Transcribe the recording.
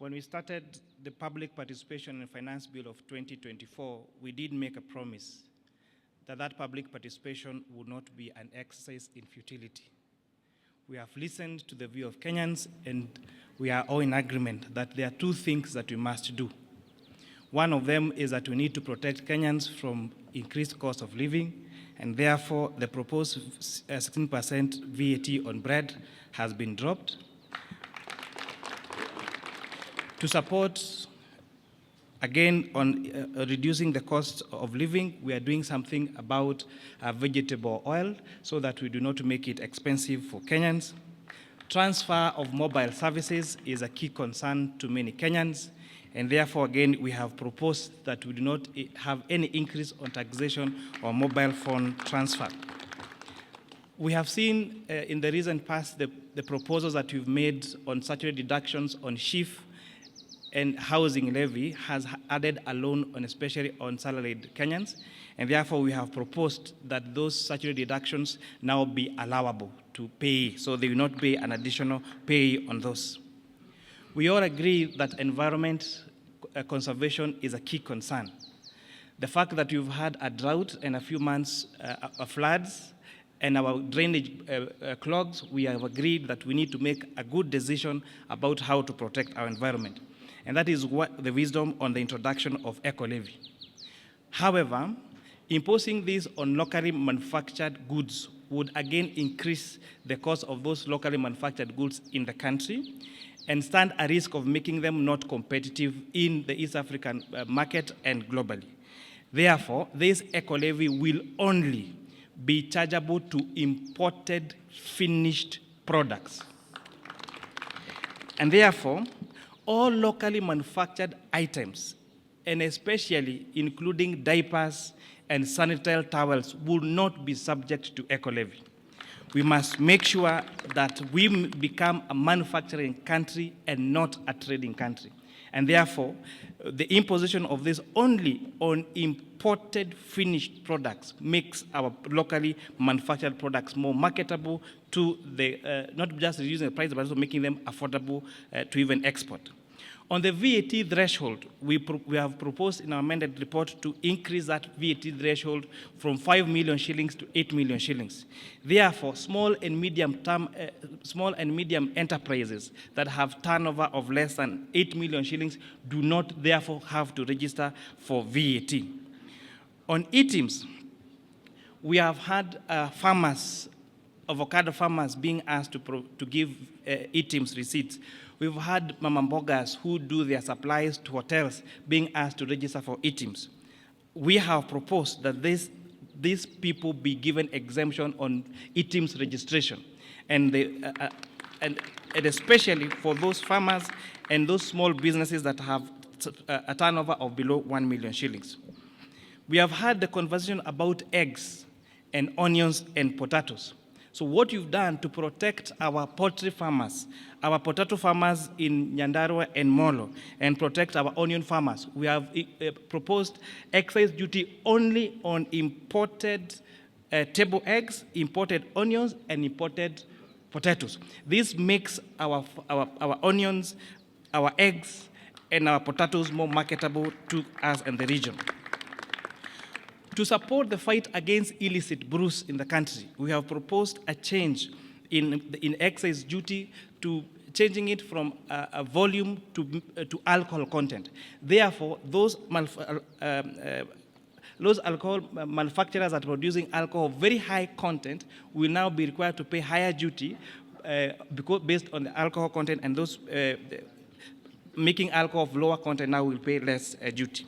When we started the Public Participation and Finance Bill of 2024, we did make a promise that that public participation would not be an exercise in futility. We have listened to the view of Kenyans, and we are all in agreement that there are two things that we must do. One of them is that we need to protect Kenyans from increased cost of living, and therefore the proposed 16% VAT on bread has been dropped. To support, again, on reducing the cost of living, we are doing something about vegetable oil so that we do not make it expensive for Kenyans. Transfer of mobile services is a key concern to many Kenyans, and therefore, again, we have proposed that we do not have any increase on taxation or mobile phone transfer. We have seen in the recent past the proposals that we've made on statutory deductions on SHIF and housing levy has added a loan on especially on salaried Kenyans, and therefore we have proposed that those statutory deductions now be allowable to pay, so they will not pay an additional pay on those. We all agree that environment conservation is a key concern. The fact that we've had a drought and a few months of floods and our drainage clogs, we have agreed that we need to make a good decision about how to protect our environment. And that is what the wisdom on the introduction of eco-levy. However, imposing this on locally manufactured goods would again increase the cost of those locally manufactured goods in the country and stand a risk of making them not competitive in the East African market and globally. Therefore, this eco-levy will only be chargeable to imported finished products. And therefore, all locally manufactured items, and especially including diapers and sanitary towels, will not be subject to eco-levy. We must make sure that we become a manufacturing country and not a trading country. And therefore, the imposition of this only on imported finished products makes our locally manufactured products more marketable to the, not just reducing the price, but also making them affordable to even export. On the VAT threshold, we have proposed in our amended report to increase that VAT threshold from 5 million shillings to 8 million shillings. Therefore, small and medium enterprises that have turnover of less than 8 million shillings do not therefore have to register for VAT. On items, we have had farmers, avocado farmers, being asked to give items receipts. We've had mama mbogas who do their supplies to hotels being asked to register for items. We have proposed that these people be given exemption on items registration, and especially for those farmers and those small businesses that have a turnover of below 1 million shillings. We have had the conversation about eggs and onions and potatoes. So what you've done to protect our poultry farmers, our potato farmers in Nyandarua and Molo, and protect our onion farmers, we have proposed excise duty only on imported table eggs, imported onions, and imported potatoes. This makes our onions, our eggs, and our potatoes more marketable to us and the region. To support the fight against illicit brews in the country, we have proposed a change in excise duty to changing it from a volume to alcohol content. Therefore, those alcohol manufacturers that are producing alcohol of very high content will now be required to pay higher duty because based on the alcohol content, and those making alcohol of lower content now will pay less duty.